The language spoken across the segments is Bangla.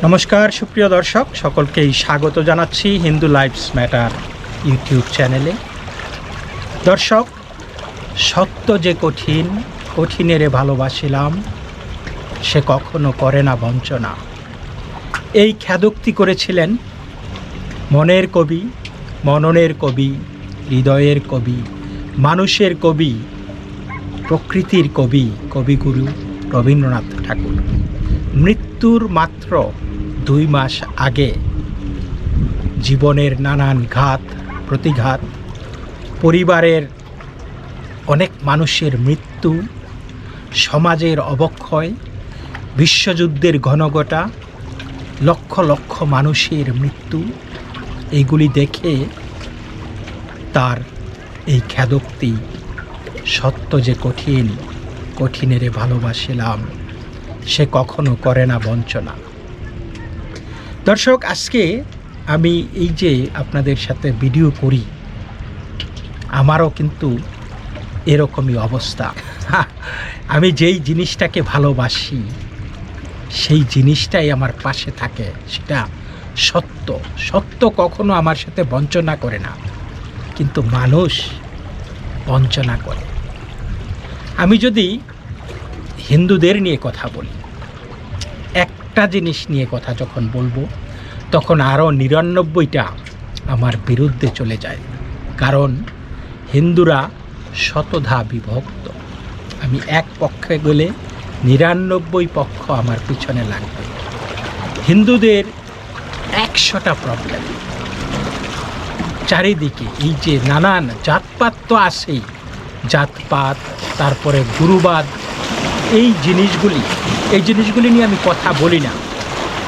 নমস্কার সুপ্রিয় দর্শক, সকলকেই স্বাগত জানাচ্ছি হিন্দু লাইভস ম্যাটার ইউটিউব চ্যানেলে। দর্শক, সত্য যে কঠিন, কঠিনেরে ভালোবাসিলাম, সে কখনো করে না বঞ্চনা। এই খ্যাদোক্তি করেছিলেন মনের কবি, মননের কবি, হৃদয়ের কবি, মানুষের কবি, প্রকৃতির কবি, কবিগুরু রবীন্দ্রনাথ ঠাকুর। মৃত্যুর মাত্র 2 মাস আগে জীবনের নানান ঘাত প্রতিঘাত, পরিবারের অনেক মানুষের মৃত্যু, সমাজের অবক্ষয়, বিশ্বযুদ্ধের ঘনঘটা, লক্ষ লক্ষ মানুষের মৃত্যু, এইগুলি দেখে তার এই খ্যাদোক্তি, সত্য যে কঠিন, কঠিনেরে ভালোবাসিলাম, সে কখনো করে না বঞ্চনা। দর্শক, আজকে আমি এই যে আপনাদের সাথে ভিডিও করি, আমারও কিন্তু এরকমই অবস্থা। আমি যেই জিনিসটাকে ভালোবাসি, সেই জিনিসটাই আমার পাশে থাকে, সেটা সত্য। সত্য কখনো আমার সাথে বঞ্চনা করে না, কিন্তু মানুষ বঞ্চনা করে। আমি যদি হিন্দুদের নিয়ে কথা বলি, একটা জিনিস নিয়ে কথা যখন বলবো, তখন আরও 99টা আমার বিরুদ্ধে চলে যায়। কারণ হিন্দুরা শতধা বিভক্ত। আমি এক পক্ষে গেলে 99 পক্ষ আমার পিছনে লাগবে। হিন্দুদের 100টা প্রবলেম চারিদিকে। এই যে নানান জাতপাত তো আসেই, জাতপাত, তারপরে গুরুবাদ, এই জিনিসগুলি নিয়ে আমি কথা বলি না।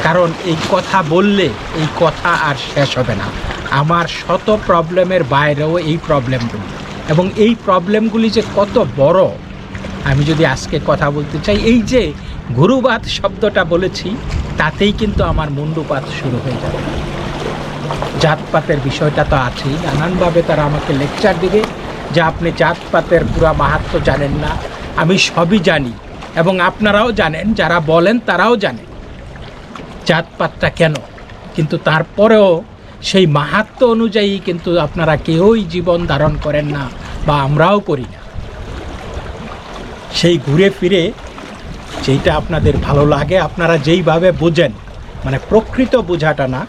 কারণ এই কথা বললে এই কথা আর শেষ হবে না। আমার শত প্রবলেমের বাইরেও এই প্রবলেমগুলি, এবং এই প্রবলেমগুলি যে কত বড়, আমি যদি আজকে কথা বলতে চাই, এই যে গুরুবাদ শব্দটা বলেছি, তাতেই কিন্তু আমার মুন্ডুপাত শুরু হয়ে যাবে। জাতপাতের বিষয়টা তো আছেই, নানানভাবে তারা আমাকে লেকচার দিবে যে আপনি জাতপাতের পুরা মাহাত্ম্য জানেন না। আমি সবই জানি, এবং আপনারাও জানেন, যারা বলেন তারাও জানেন জাতপাতটা কেন, কিন্তু তারপরেও সেই মাহাত্ম্য অনুযায়ী কিন্তু আপনারা কেউই জীবন ধারণ করেন না, বা আমরাও করি না। সেই ঘুরে ফিরে যেইটা আপনাদের ভালো লাগে, আপনারা যেইভাবে বোঝেন, মানে প্রকৃত বোঝাটা না,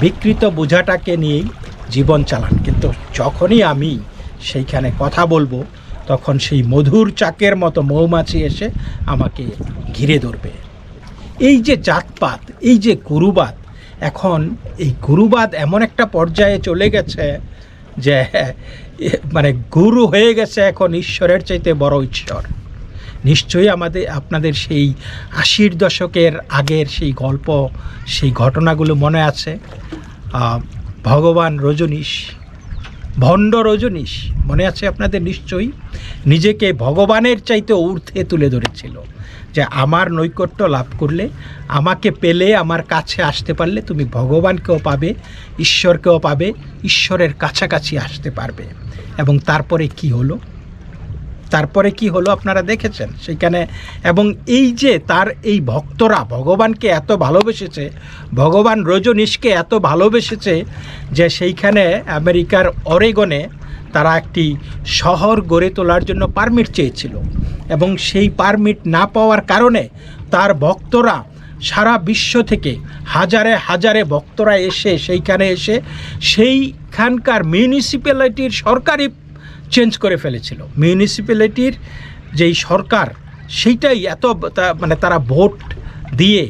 বিকৃত বোঝাটাকে নিয়েই জীবন চালান। কিন্তু যখনই আমি সেইখানে কথা বলবো, তখন সেই মধুর চাকের মতো মৌমাছি এসে আমাকে ঘিরে ধরবে। এই যে জাতপাত, এই যে গুরুবাদ, এখন এই গুরুবাদ এমন একটা পর্যায়ে চলে গেছে যে মানে গুরু হয়ে গেছে এখন ঈশ্বরের চাইতে বড় ঈশ্বর। নিশ্চয়ই আপনাদের সেই 80-র দশকের আগের সেই গল্প, সেই ঘটনাগুলো মনে আছে। ভগবান রজনীশ, ভণ্ড রজনীশ মনে আছে আপনাদের নিশ্চয়ই, নিজেকে ভগবানের চাইতে ঊর্ধ্বে তুলে ধরেছিল যে আমার নৈকট্য লাভ করলে, আমাকে পেলে, আমার কাছে আসতে পারলে তুমি ভগবানকেও পাবে, ঈশ্বরকেও পাবে, ঈশ্বরের কাছাকাছি আসতে পারবে। এবং তারপরে কি হলো আপনারা দেখেছেন সেইখানে। এবং এই যে তার এই ভক্তরা ভগবানকে এত ভালোবেসেছে, ভগবান রজনীশকে এত ভালোবেসেছে যে সেইখানে আমেরিকার অরেগনে তারা একটি শহর গড়ে তোলার জন্য পারমিট চেয়েছিল, এবং সেই পারমিট না পাওয়ার কারণে তার ভক্তরা সারা বিশ্ব থেকে হাজারে হাজারে ভক্তরা এসে সেইখানে এসে সেইখানকার মিউনিসিপ্যালিটির সরকারি চেঞ্জ করে ফেলেছিল। মিউনিসিপ্যালিটির যেই সরকার, সেইটাই মানে তারা ভোট দিয়ে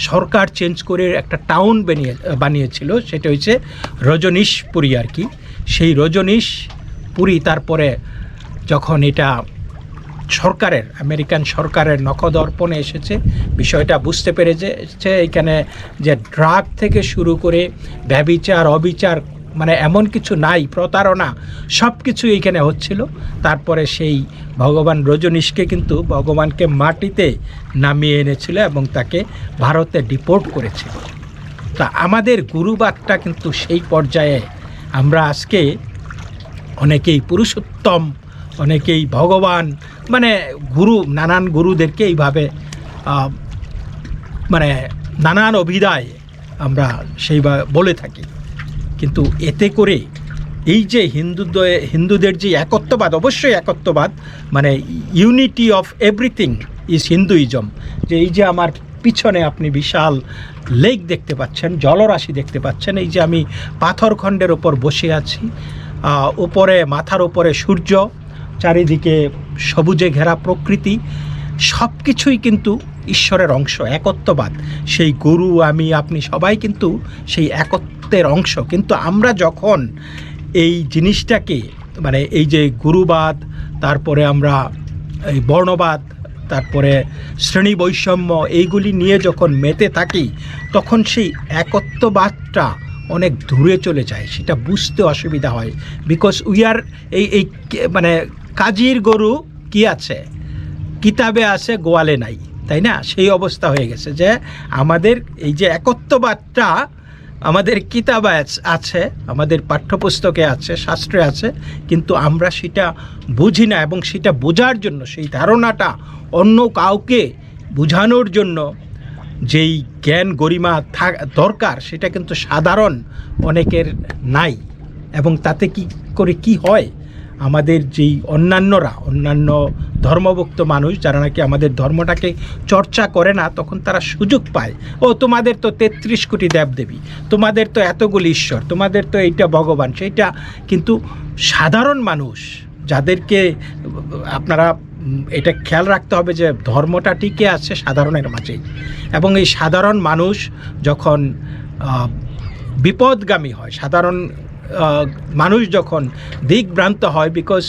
সরকার চেঞ্জ করে একটা টাউন বানিয়েছিল, সেটা হচ্ছে রজনীশপুরী আর কি। সেই রজনীশপুরী তারপরে যখন এটা সরকারের, আমেরিকান সরকারের নখদর্পণে এসেছে, বিষয়টা বুঝতে পেরেছে এখানে যে ড্রাগ থেকে শুরু করে ব্যভিচার, অবিচার, মানে এমন কিছু নাই, প্রতারণা, সব কিছু এইখানে হচ্ছিল। তারপরে সেই ভগবান রজনীশকে কিন্তু ভগবানকে মাটিতে নামিয়ে এনেছিল এবং তাকে ভারতে ডিপোর্ট করেছিল। তা আমাদের গুরুবাদটা কিন্তু সেই পর্যায়ে, আমরা আজকে অনেকেই পুরুষোত্তম, অনেকেই ভগবান, মানে গুরু, নানান গুরুদেরকে এইভাবে মানে নানান অভিধায় আমরা সেইভাবে বলে থাকি, কিন্তু এতে করে এই যে হিন্দুদের যে একত্ববাদ, অবশ্যই একত্ববাদ, মানে unity of everything is Hinduism, যে এই যে আমার পিছনে আপনি বিশাল লেক দেখতে পাচ্ছেন, জলরাশি দেখতে পাচ্ছেন, এই যে আমি পাথরখণ্ডের ওপর বসে আছি, উপরে মাথার উপরে সূর্য, চারিদিকে সবুজে ঘেরা প্রকৃতি, সব কিছুই কিন্তু ঈশ্বরের অংশ, একত্ববাদ। সেই গুরু, আমি, আপনি সবাই কিন্তু সেই একত্বের অংশ। কিন্তু আমরা যখন এই জিনিসটাকে, মানে এই যে গুরুবাদ, তারপরে আমরা এই বর্ণবাদ, তারপরে শ্রেণী বৈষম্য, এইগুলি নিয়ে যখন মেতে থাকি, তখন সেই একত্ববাদটা অনেক দূরে চলে যায়, সেটা বুঝতে অসুবিধা হয়। বিকজ উই আর এই মানে কাজীর গরু কি আছে, কিতাবে আছে, গোয়ালে নাই, তাই না? সেই অবস্থা হয়ে গেছে যে আমাদের এই যে একত্ববাদটা আমাদের কিতাবে আছে, আমাদের পাঠ্যপুস্তকে আছে, শাস্ত্রে আছে, কিন্তু আমরা সেটা বুঝি না। এবং সেটা বোঝার জন্য, সেই ধারণাটা অন্য কাউকে বোঝানোর জন্য যেই জ্ঞান গরিমা দরকার, সেটা কিন্তু সাধারণ অনেকের নাই। এবং তাতে কি হয়, আমাদের যেই অন্যান্য ধর্মভুক্ত মানুষ, যারা নাকি আমাদের ধর্মটাকে চর্চা করে না, তখন তারা সুযোগ পায়, ও তোমাদের তো 33 কোটি দেবদেবী, তোমাদের তো এতগুলি ঈশ্বর, তোমাদের তো এইটা ভগবান, সেইটা। কিন্তু সাধারণ মানুষ, যাদেরকে আপনারা এটা খেয়াল রাখতে হবে যে ধর্মটা টিকে আছে সাধারণের মাঝেই। এবং এই সাধারণ মানুষ যখন বিপদগামী হয়, সাধারণ মানুষ যখন দিকভ্রান্ত হয়, বিকজ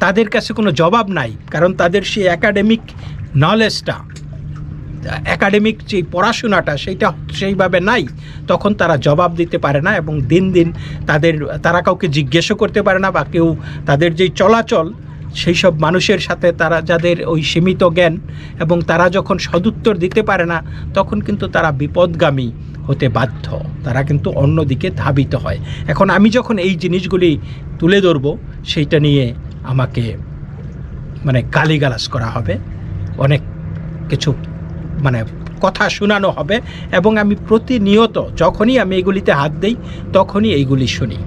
তাদের কাছে কোনো জবাব নাই, কারণ তাদের সেই একাডেমিক নলেজটা, একাডেমিক যে পড়াশোনাটা, সেইটা সেইভাবে নাই, তখন তারা জবাব দিতে পারে না। এবং দিন দিন তারা কাউকে জিজ্ঞেসও করতে পারে না, বা কেউ তাদের যেই চলাচল, সেই সব মানুষের সাথে তারা, যাদের ওই সীমিত জ্ঞান, এবং তারা যখন সদুত্তর দিতে পারে না, তখন কিন্তু তারা বিপদগামী হতে বাধ্য, তারা কিন্তু অন্যদিকে ধাবিত হয়। এখন আমি যখন এই জিনিসগুলি তুলে ধরবো, সেইটা নিয়ে আমাকে মানে গালিগালাজ করা হবে, অনেক কিছু মানে কথা শোনানো হবে, এবং আমি প্রতিনিয়ত যখনই আমি এগুলিতে হাত দিই, তখনই এইগুলি শুনি।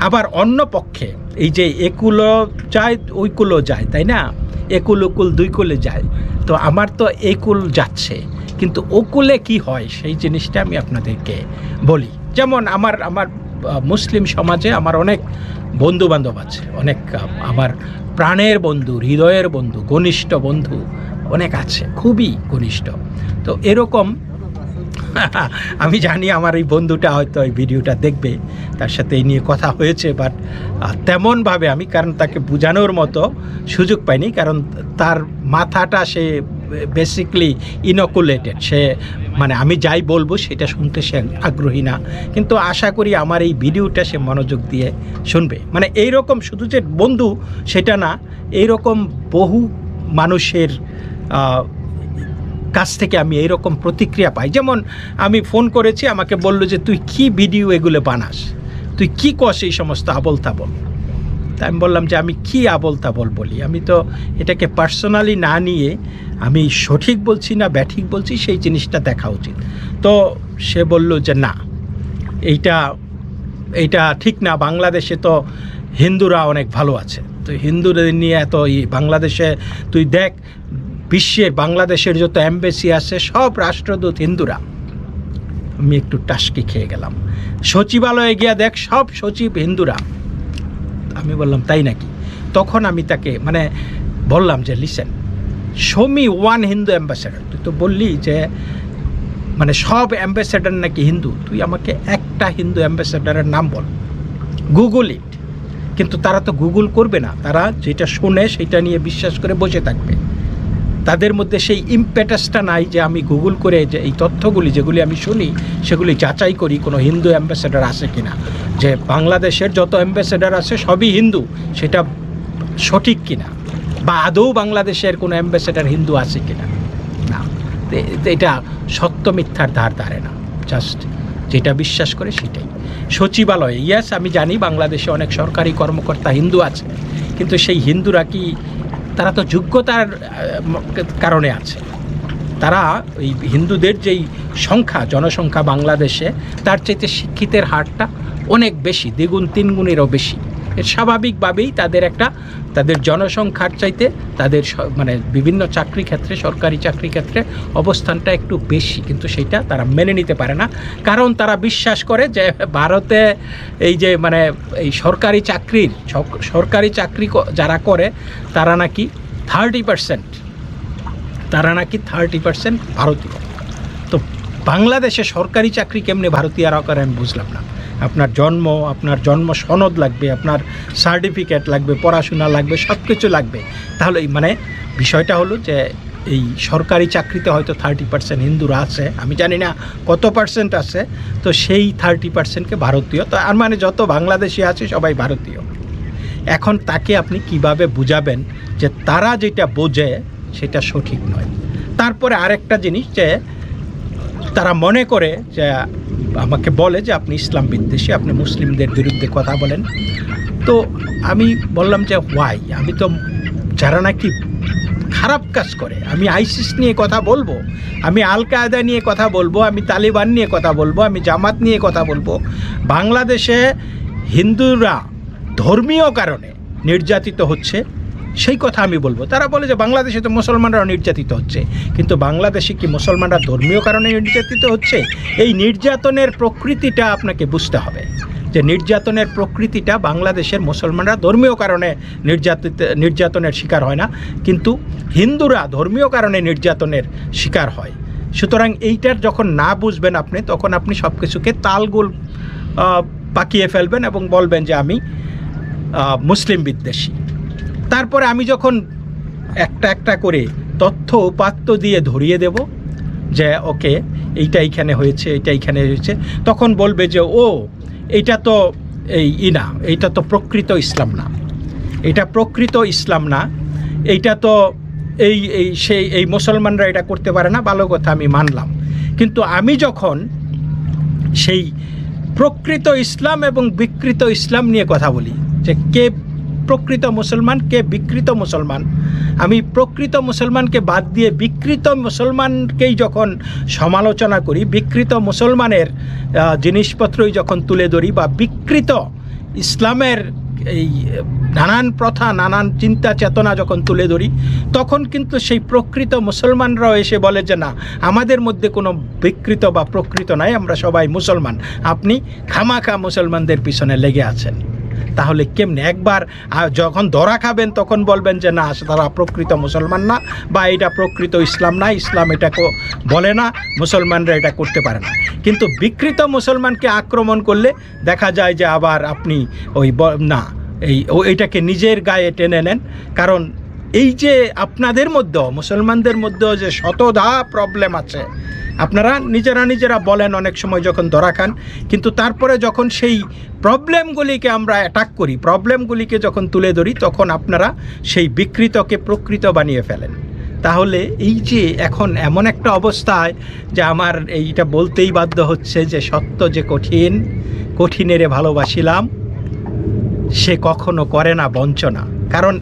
আবার অন্য পক্ষে এই যে একুলো যায় ওইকুলো যায়, তাই না? একুল ওকুল দুই কুলে যায়, তো আমার তো একুল যাচ্ছে, কিন্তু ওকুলে কি হয় সেই জিনিসটা আমি আপনাদেরকে বলি। যেমন আমার মুসলিম সমাজে আমার অনেক বন্ধু বান্ধব আছে, অনেক আমার প্রাণের বন্ধু, হৃদয়ের বন্ধু, ঘনিষ্ঠ বন্ধু অনেক আছে, খুবই ঘনিষ্ঠ। তো এরকম আমি জানি আমার এই বন্ধুটা হয়তো এই ভিডিওটা দেখবে, তার সাথে এই নিয়ে কথা হয়েছে, বাট তেমনভাবে আমি, কারণ তাকে বোঝানোর মতো সুযোগ পাইনি, কারণ তার মাথাটা সে বেসিকলি ইনকুলেটেড, সে মানে আমি যাই বলবো সেটা শুনতে সে আগ্রহী না। কিন্তু আশা করি আমার এই ভিডিওটা সে মনোযোগ দিয়ে শুনবে। মানে এইরকম শুধু যে বন্ধু সেটা না, এইরকম বহু মানুষের কাছ থেকে আমি এইরকম প্রতিক্রিয়া পাই। যেমন আমি ফোন করেছি, আমাকে বলল যে তুই কি ভিডিও এগুলো বানাস, তুই কি কস এই সমস্ত আবল তাবল। তা আমি বললাম যে আমি কি আবল তাবল বলি, আমি তো এটাকে পার্সোনালি না নিয়ে আমি সঠিক বলছি না ব্যাঠিক বলছি সেই জিনিসটা দেখা উচিত। তো সে বলল যে না, এইটা ঠিক না, বাংলাদেশে তো হিন্দুরা অনেক ভালো আছে, তো হিন্দুদের নিয়ে এত বাংলাদেশে তুই দেখ, বিশ্বের বাংলাদেশের যত এমবেসি আছে সব রাষ্ট্রদূত হিন্দুরা। আমি একটু টাসকি খেয়ে গেলাম। সচিবালয়ে গিয়া দেখ, সব সচিব হিন্দুরা। আমি বললাম তাই নাকি? তখন আমি তাকে মানে বললাম যে listen, show me one Hindu ambassador. তুই তো বললি যে মানে সব অ্যাম্বাসেডার নাকি হিন্দু, তুই আমাকে একটা হিন্দু অ্যাম্বাসেডারের নাম বল, গুগল ইট। কিন্তু তারা তো গুগল করবে না, তারা যেটা শোনে সেটা নিয়ে বিশ্বাস করে বসে থাকবে। তাদের মধ্যে সেই ইম্প্যাটাসটা নাই যে আমি গুগল করে যে এই তথ্যগুলি যেগুলি আমি শুনি সেগুলি যাচাই করি কোনো হিন্দু অ্যাম্বাসেডার আছে কি না, যে বাংলাদেশের যত অ্যাম্বাসেডার আছে সবই হিন্দু, সেটা সঠিক কিনা, বা আদৌ বাংলাদেশের কোনো অ্যাম্বাসেডার হিন্দু আছে কিনা। না, এটা সত্য মিথ্যার ধার ধারে না, জাস্ট যেটা বিশ্বাস করে সেটাই। সচিবালয়ে ইয়াস, আমি জানি বাংলাদেশে অনেক সরকারি কর্মকর্তা হিন্দু আছে, কিন্তু সেই হিন্দুরা কি, তারা তো যোগ্যতার কারণে আছে, তারা ওই হিন্দুদের যেই সংখ্যা, জনসংখ্যা বাংলাদেশে, তার চাইতে শিক্ষিতের হারটা অনেক বেশি, দ্বিগুণ তিনগুণেরও বেশি। এর স্বাভাবিকভাবেই তাদের জনসংখ্যার চাইতে তাদের মানে বিভিন্ন চাকরি ক্ষেত্রে, সরকারি চাকরি ক্ষেত্রে অবস্থানটা একটু বেশি, কিন্তু সেটা তারা মেনে নিতে পারে না। কারণ তারা বিশ্বাস করে যে ভারতে এই যে মানে এই সরকারি চাকরি যারা করে তারা নাকি 30% ভারতীয়। তো বাংলাদেশে সরকারি চাকরি কেমনে ভারতীয়রা করে আমি বুঝলাম না। আপনার জন্ম সনদ লাগবে, আপনার সার্টিফিকেট লাগবে, পড়াশোনা লাগবে, সব কিছু লাগবে। তাহলে মানে বিষয়টা হলো যে এই সরকারি চাকরিতে হয়তো 30% হিন্দুরা আছে, আমি জানি না কত পার্সেন্ট আছে। তো সেই 30%কে ভারতীয়, তো আর মানে যত বাংলাদেশি আছে সবাই ভারতীয়। এখন তাকে আপনি কিভাবে বুঝাবেন যে তারা যেটা বোঝে সেটা সঠিক নয়? তারপরে আরেকটা জিনিস, যে তারা মনে করে যে আমাকে বলে যে আপনি ইসলাম বিদ্বেষী, আপনি মুসলিমদের বিরুদ্ধে কথা বলেন। তো আমি বললাম যে ওয়াই? আমি তো যারা নাকি খারাপ কাজ করে, আমি আইসিস নিয়ে কথা বলবো, আমি আল কায়দা নিয়ে কথা বলবো, আমি তালিবান নিয়ে কথা বলবো, আমি জামাত নিয়ে কথা বলবো। বাংলাদেশে হিন্দুরা ধর্মীয় কারণে নির্যাতিত হচ্ছে, সেই কথা আমি বলবো। তারা বলে যে বাংলাদেশে তো মুসলমানরাও নির্যাতিত হচ্ছে, কিন্তু বাংলাদেশে কি মুসলমানরা ধর্মীয় কারণে নির্যাতিত হচ্ছে? এই নির্যাতনের প্রকৃতিটা আপনাকে বুঝতে হবে, যে নির্যাতনের প্রকৃতিটা বাংলাদেশের মুসলমানরা ধর্মীয় কারণে নির্যাতনের শিকার হয় না, কিন্তু হিন্দুরা ধর্মীয় কারণে নির্যাতনের শিকার হয়। সুতরাং এইটার যখন না বুঝবেন আপনি, তখন আপনি সব কিছুকে তালগোল পাকিয়ে ফেলবেন এবং বলবেন যে আমি মুসলিম বিদ্বেষী। তারপরে আমি যখন একটা করে তথ্য উপাত্ত দিয়ে ধরিয়ে দেব যে ওকে এইটা এইখানে হয়েছে, এইটা এইখানে হয়েছে, তখন বলবে যে ও এইটা তো এইটা তো প্রকৃত ইসলাম না, এটা প্রকৃত ইসলাম না, এইটা তো এই মুসলমানরা এটা করতে পারে না। ভালো কথা, আমি মানলাম। কিন্তু আমি যখন সেই প্রকৃত ইসলাম এবং বিকৃত ইসলাম নিয়ে কথা বলি, যে কে প্রকৃত মুসলমান, কে বিকৃত মুসলমান, আমি প্রকৃত মুসলমানকে বাদ দিয়ে বিকৃত মুসলমানকেই যখন সমালোচনা করি, বিকৃত মুসলমানের জিনিসপত্রই যখন তুলে ধরি, বা বিকৃত ইসলামের এই নানান প্রথা, নানান চিন্তা চেতনা যখন তুলে ধরি, তখন কিন্তু সেই প্রকৃত মুসলমানরাও এসে বলে যে না, আমাদের মধ্যে কোনো বিকৃত বা প্রকৃত নাই, আমরা সবাই মুসলমান, আপনি খামাখা মুসলমানদের পিছনে লেগে আছেন। তাহলে কেমনে? একবার যখন ধরা খাবেন তখন বলবেন যে না, তারা প্রকৃত মুসলমান না, বা এটা প্রকৃত ইসলাম না, ইসলাম এটাকে বলে না, মুসলমানরা এটা করতে পারে না। কিন্তু বিকৃত মুসলমানকে আক্রমণ করলে দেখা যায় যে আবার আপনি এইটাকে নিজের গায়ে টেনে নেন। কারণ এই যে আপনাদের মধ্যেও, মুসলমানদের মধ্যেও যে শতধা প্রবলেম আছে, আপনারা নিজেরা বলেন অনেক সময় যখন ধরা খান, কিন্তু তারপরে যখন সেই প্রবলেমগুলিকে আমরা অ্যাটাক করি, প্রবলেমগুলিকে যখন তুলে ধরি, তখন আপনারা সেই বিকৃতকে প্রকৃত বানিয়ে ফেলেন। তাহলে এই যে এখন এমন একটা অবস্থায় যে আমার এইটা বলতেই বাধ্য হচ্ছে যে সত্য যে কঠিনেরে ভালোবাসিলাম, সে কখনো করে না বঞ্চনা। কারণ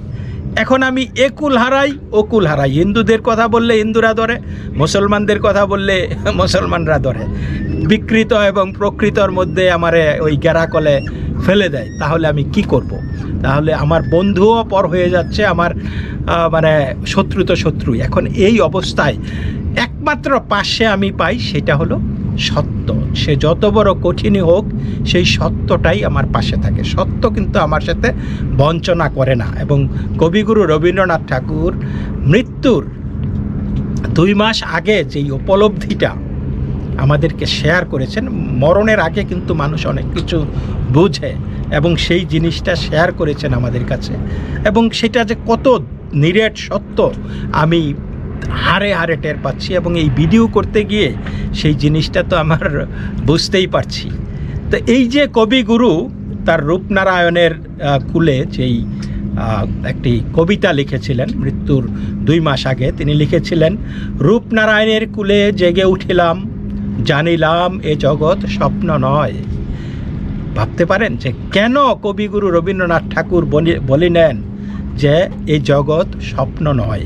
এখন আমি একুল হারাই ওকুল হারাই, হিন্দুদের কথা বললে হিন্দুরা ধরে, মুসলমানদের কথা বললে মুসলমানরা ধরে, বিকৃত এবং প্রকৃতর মধ্যে আমারে ওই গেরাকলে ফেলে দেয়। তাহলে আমি কি করব? তাহলে আমার বন্ধুও পর হয়ে যাচ্ছে, আমার মানে শত্রু তো শত্রুই। এখন এই অবস্থায় একমাত্র পাশে আমি পাই সেটা হলো সত্য। সে যত বড় কঠিনই হোক, সেই সত্যটাই আমার পাশে থাকে। সত্য কিন্তু আমার সাথে বঞ্চনা করে না। এবং কবিগুরু রবীন্দ্রনাথ ঠাকুর মৃত্যুর 2 মাস আগে যেই উপলব্ধিটা আমাদেরকে শেয়ার করেছেন, মরণের আগে কিন্তু মানুষ অনেক কিছু বুঝে, এবং সেই জিনিসটা শেয়ার করেছেন আমাদের কাছে, এবং সেটা যে কত নিরেট সত্য আমি হারে হারে টের পাচ্ছি। এবং এই ভিডিও করতে গিয়ে সেই জিনিসটা তো আমার বুঝতেই পারছি। তো এই যে কবিগুরু তার রূপনারায়ণের কুলে যেই একটি কবিতা লিখেছিলেন মৃত্যুর 2 মাস আগে, তিনি লিখেছিলেন, রূপনারায়ণের কুলে জেগে উঠিলাম, জানিলাম এ জগৎ স্বপ্ন নয়। ভাবতে পারেন যে কেন কবিগুরু রবীন্দ্রনাথ ঠাকুর বলিলেন যে এই জগৎ স্বপ্ন নয়।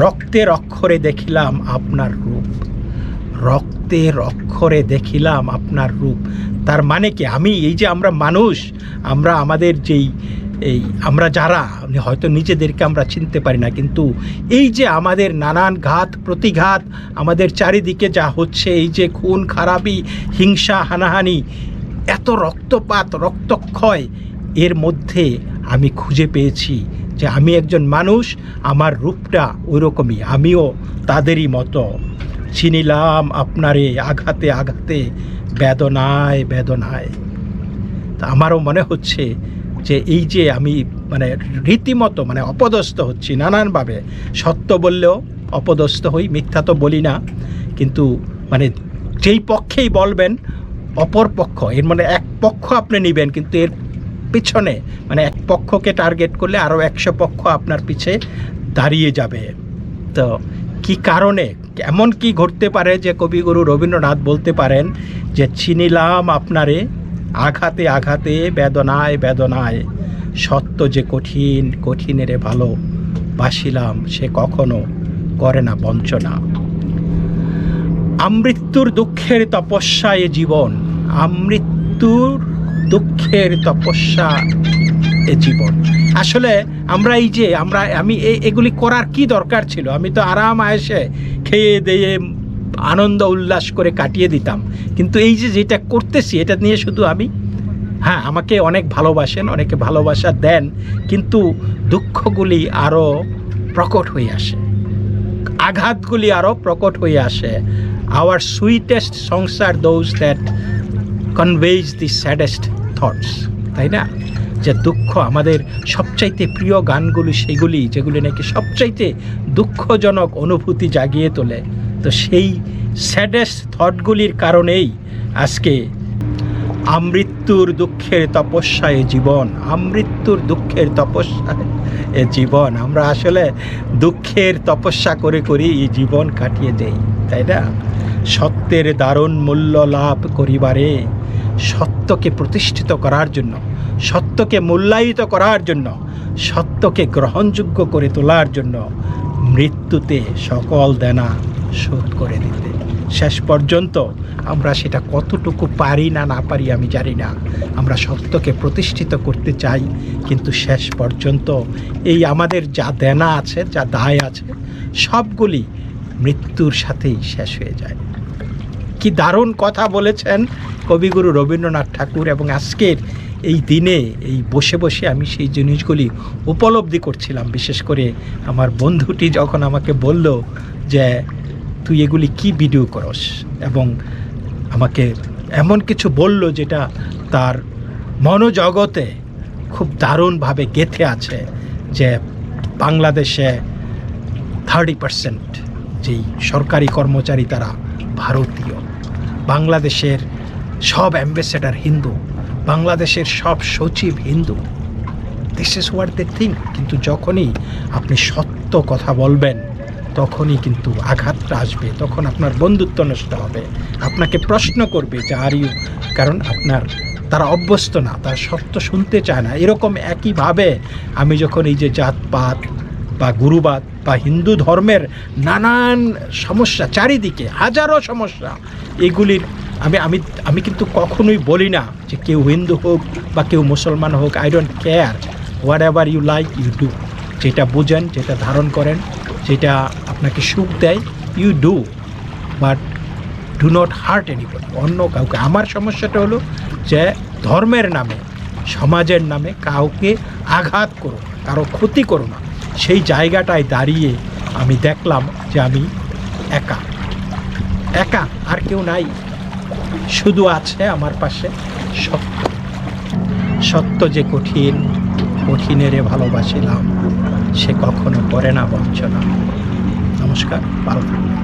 রক্তের অক্ষরে দেখিলাম আপনার রূপ, রক্তের অক্ষরে দেখিলাম আপনার রূপ। তার মানে কি, আমি এই যে আমরা মানুষ, আমরা আমাদের আমরা যারা হয়তো নিজেদেরকে আমরা চিনতে পারি না, কিন্তু এই যে আমাদের নানান ঘাত প্রতিঘাত, আমাদের চারিদিকে যা হচ্ছে, এই যে খুন খারাপি, হিংসা, হানাহানি, এত রক্তপাত, রক্তক্ষয়, এর মধ্যে আমি খুঁজে পেয়েছি যে আমি একজন মানুষ, আমার রূপটা ওই রকমই, আমিও তাদেরই মতো। চিনিলাম আপনারে আঘাতে আঘাতে, বেদনায় বেদনায়। তা আমারও মনে হচ্ছে যে এই যে আমি রীতিমতো অপদস্থ হচ্ছি নানানভাবে। সত্য বললেও অপদস্থ হই, মিথ্যা তো বলি না, কিন্তু যেই পক্ষেই বলবেন অপর পক্ষ, এর এক পক্ষ আপনি নেবেন, কিন্তু এর পিছনে এক পক্ষকে টার্গেট করলে আরও 100 পক্ষ আপনার পিছে দাঁড়িয়ে যাবে। তো কি কারণে, এমন কি ঘটতে পারে যে কবিগুরু রবীন্দ্রনাথ বলতে পারেন যে চিনিলাম আপনারে আঘাতে আঘাতে, বেদনায় বেদনায়, সত্য যে কঠিন, কঠিনেরে ভালো বাসিলাম, সে কখনো করে না বঞ্চনা। আমৃত্যুর দুঃখের তপস্যা এ জীবন, আমৃত্যুর দুঃখের তপস্যা এ জীবন। আসলে আমরা আমি এগুলি করার কি দরকার ছিল? আমি তো আরাম আয়েসে খেয়ে দিয়ে আনন্দ উল্লাস করে কাটিয়ে দিতাম, কিন্তু এই যেটা করতেছি এটা নিয়ে শুধু আমাকে অনেক ভালোবাসেন, অনেকে ভালোবাসা দেন, কিন্তু দুঃখগুলি আরও প্রকট হয়ে আসে, আঘাতগুলি আরও প্রকট হয়ে আসে। Our sweetest songs are those that conveys the saddest thoughts, তাই না? যে দুঃখ, আমাদের সবচাইতে প্রিয় গানগুলি সেগুলি যেগুলি নাকি সবচাইতে দুঃখজনক অনুভূতি জাগিয়ে তোলে। তো সেই স্যাডেস্ট থটগুলির কারণেই আজকে আমৃত্যুর দুঃখের তপস্যায় জীবন, আমৃত্যুর দুঃখের তপস্যায় এ জীবন। আমরা আসলে দুঃখের তপস্যা করে করি এই জীবন কাটিয়ে দেই, তাই না? সত্যের দারুণ মূল্য লাভ করিবারে, সত্যকে প্রতিষ্ঠিত করার জন্য, সত্যকে মূল্যায়িত করার জন্য, সত্যকে গ্রহণযোগ্য করে তোলার জন্য, মৃত্যুতে সকল দেনা শোধ করে দিতে। শেষ পর্যন্ত আমরা সেটা কতটুকু পারি না না পারি আমি জানি না। আমরা সত্যকে প্রতিষ্ঠিত করতে চাই, কিন্তু শেষ পর্যন্ত এই আমাদের যা দেনা আছে, যা দায় আছে, সবগুলি মৃত্যুর সাথেই শেষ হয়ে যায়। কি দারুণ কথা বলেছেন কবিগুরু রবীন্দ্রনাথ ঠাকুর। এবং আজকের এই দিনে এই বসে বসে আমি সেই জিনিসগুলি উপলব্ধি করছিলাম। বিশেষ করে আমার বন্ধুটি যখন আমাকে বলল যে তুই এগুলি কি ভিডিও করস, এবং আমাকে এমন কিছু বলল যেটা তার মনোজগতে খুব দারুণভাবে গেঁথে আছে, যে বাংলাদেশে 30% যেই সরকারি কর্মচারী তারা ভারতীয়, বাংলাদেশের সব অ্যাম্বাসেডার হিন্দু, বাংলাদেশের সব সচিব Hindu. This is what they think. কিন্তু যখনই আপনি সত্য কথা বলবেন তখনই কিন্তু আঘাতটা আসবে, তখন আপনার বন্ধুত্ব নষ্ট হবে, আপনাকে প্রশ্ন করবে যে আর ইউ, কারণ তারা অভ্যস্ত না, তারা সত্য শুনতে চায় না। এরকম একইভাবে আমি যখন এই যে জাতপাত বা গুরুবাদ বা হিন্দু ধর্মের নানান সমস্যা, চারিদিকে হাজারো সমস্যা, এগুলির আমি কিন্তু কখনোই বলি না যে কেউ হিন্দু হোক বা কেউ মুসলমান হোক, I don't care, whatever you like you do. যেটা বোঝেন, যেটা ধারণ করেন, যেটা আপনাকে সুখ দেয়, you do, but do not hurt anybody, অন্য কাউকে। আমার সমস্যাটা হলো যে ধর্মের নামে, সমাজের নামে কাউকে আঘাত করো, কারো ক্ষতি করো না। সেই জায়গাটায় দাঁড়িয়ে আমি দেখলাম যে আমি একা, আর কেউ নাই, শুধু আছে আমার পাশে সত্য। সত্য যে কঠিন, কঠিনেরে ভালোবাসিলাম, সে কখনো করে না বঞ্চনা। নমস্কার, ভালো থাকবেন।